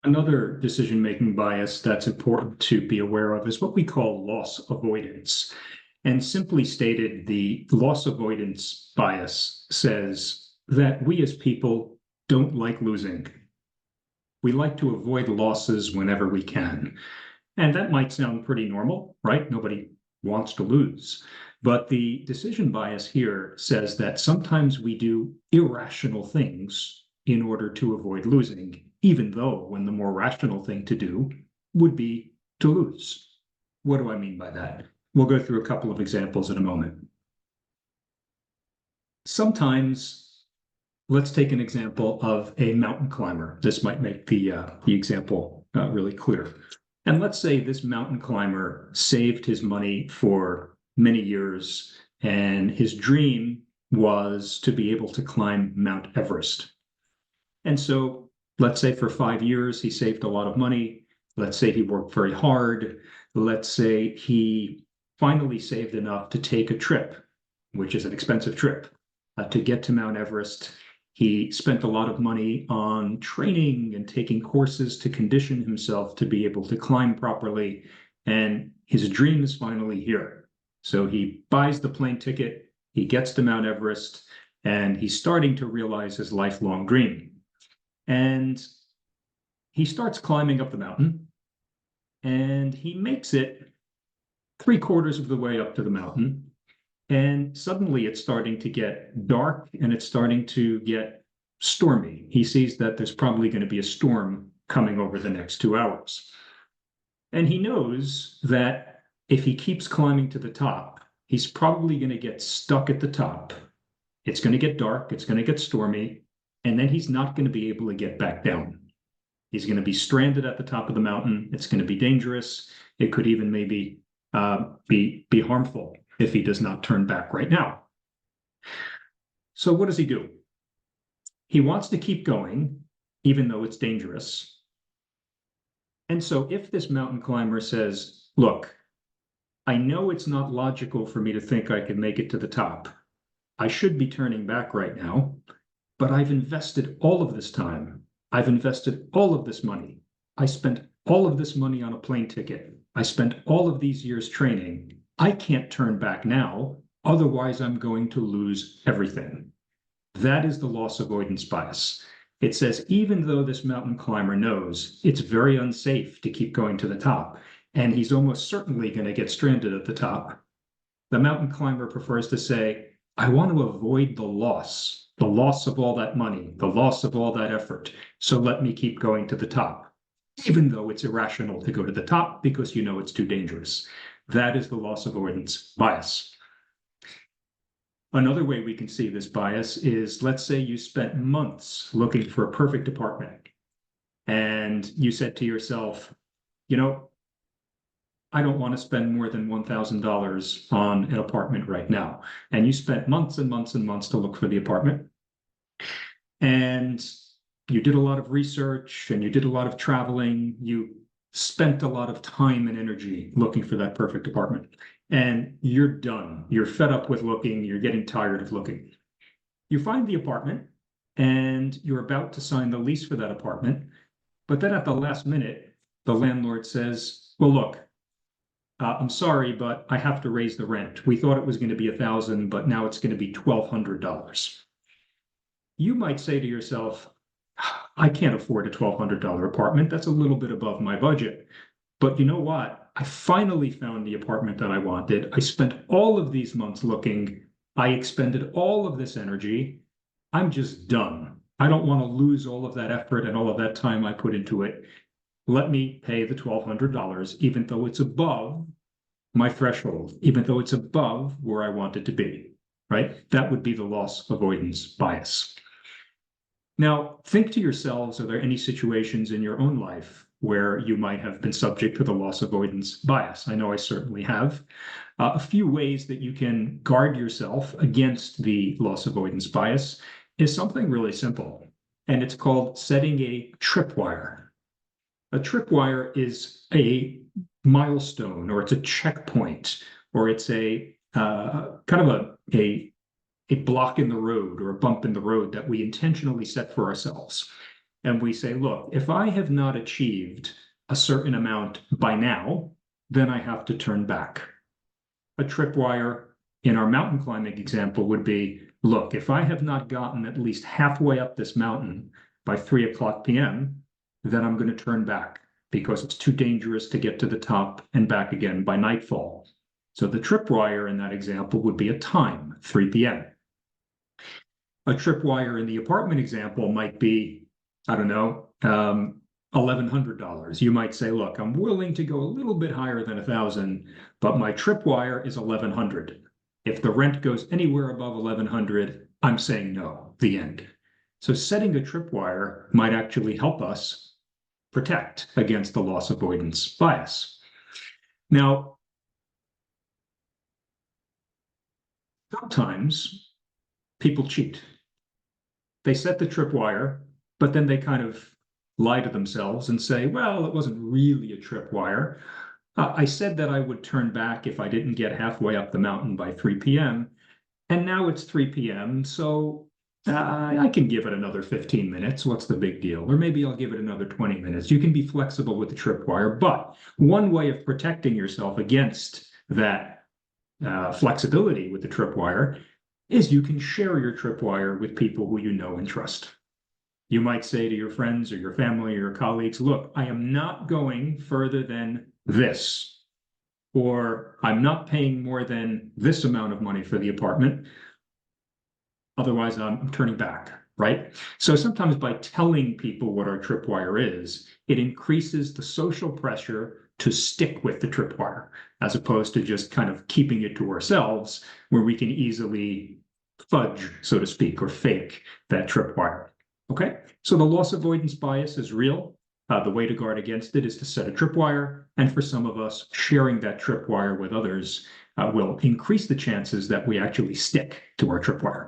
Another decision-making bias that's important to be aware of is what we call loss avoidance. And simply stated, the loss avoidance bias says that we as people don't like losing. We like to avoid losses whenever we can. And that might sound pretty normal, right? Nobody wants to lose. But the decision bias here says that sometimes we do irrational things in order to avoid losing, even though when the more rational thing to do would be to lose. What do I mean by that? We'll go through a couple of examples in a moment. Sometimes, let's take an example of a mountain climber. This might make the example really clear. And let's say this mountain climber saved his money for many years, and his dream was to be able to climb Mount Everest. And so let's say for 5 years, he saved a lot of money. Let's say he worked very hard. Let's say he finally saved enough to take a trip, which is an expensive trip, to get to Mount Everest. He spent a lot of money on training and taking courses to condition himself to be able to climb properly. And his dream is finally here. So he buys the plane ticket, he gets to Mount Everest, and he's starting to realize his lifelong dream. And he starts climbing up the mountain, and he makes it 3/4 of the way up to the mountain. And suddenly it's starting to get dark and it's starting to get stormy. He sees that there's probably going to be a storm coming over the next 2 hours. And he knows that if he keeps climbing to the top, he's probably going to get stuck at the top. It's going to get dark, it's going to get stormy, and then he's not going to be able to get back down. He's going to be stranded at the top of the mountain. It's going to be dangerous. It could even maybe be harmful if he does not turn back right now. So what does he do? He wants to keep going, even though it's dangerous. And so if this mountain climber says, look, I know it's not logical for me to think I can make it to the top. I should be turning back right now, but I've invested all of this time. I've invested all of this money. I spent all of this money on a plane ticket. I spent all of these years training. I can't turn back now, otherwise I'm going to lose everything. That is the loss avoidance bias. It says even though this mountain climber knows it's very unsafe to keep going to the top, and he's almost certainly going to get stranded at the top, the mountain climber prefers to say, I want to avoid the loss of all that money, the loss of all that effort, so let me keep going to the top, even though it's irrational to go to the top because you know it's too dangerous. That is the loss avoidance bias. Another way we can see this bias is, let's say you spent months looking for a perfect apartment, and you said to yourself, you know, I don't want to spend more than $1,000 on an apartment right now. And you spent months and months and months to look for the apartment. And you did a lot of research and you did a lot of traveling. You spent a lot of time and energy looking for that perfect apartment. And you're done. You're fed up with looking. You're getting tired of looking. You find the apartment and you're about to sign the lease for that apartment. But then at the last minute, the landlord says, well, look, I'm sorry, but I have to raise the rent. We thought it was going to be $1,000, but now it's going to be $1,200. You might say to yourself, I can't afford a $1,200 apartment. That's a little bit above my budget. But you know what? I finally found the apartment that I wanted. I spent all of these months looking. I expended all of this energy. I'm just done. I don't want to lose all of that effort and all of that time I put into it. Let me pay the $1,200, even though it's above my threshold, even though it's above where I want it to be, right? That would be the loss avoidance bias. Now, think to yourselves, are there any situations in your own life where you might have been subject to the loss avoidance bias? I know I certainly have. A few ways that you can guard yourself against the loss avoidance bias is something really simple, and it's called setting a tripwire. A tripwire is a milestone, or it's a checkpoint, or it's a kind of a block in the road or a bump in the road that we intentionally set for ourselves. and we say, look, if I have not achieved a certain amount by now, then I have to turn back. A tripwire in our mountain climbing example would be, look, if I have not gotten at least halfway up this mountain by 3 o'clock p.m., then I'm going to turn back because it's too dangerous to get to the top and back again by nightfall. So the tripwire in that example would be a time, 3 p.m. A tripwire in the apartment example might be, I don't know, $1,100. You might say, look, I'm willing to go a little bit higher than 1,000, but my tripwire is 1,100. If the rent goes anywhere above 1,100, I'm saying no, the end. So setting a tripwire might actually help us protect against the loss avoidance bias. Now, sometimes people cheat. They set the tripwire, but then they kind of lie to themselves and say, well, it wasn't really a tripwire. I said that I would turn back if I didn't get halfway up the mountain by 3 p.m. And now it's 3 p.m. So I can give it another 15 minutes. What's the big deal? Or maybe I'll give it another 20 minutes. You can be flexible with the tripwire. But one way of protecting yourself against that flexibility with the tripwire is you can share your tripwire with people who you know and trust. You might say to your friends or your family or your colleagues, look, I am not going further than this, or I'm not paying more than this amount of money for the apartment. Otherwise, I'm turning back, right? So sometimes by telling people what our tripwire is, it increases the social pressure to stick with the tripwire, as opposed to just kind of keeping it to ourselves, where we can easily fudge, so to speak, or fake that tripwire. Okay, so the loss avoidance bias is real. The way to guard against it is to set a tripwire. And for some of us, sharing that tripwire with others will increase the chances that we actually stick to our tripwire.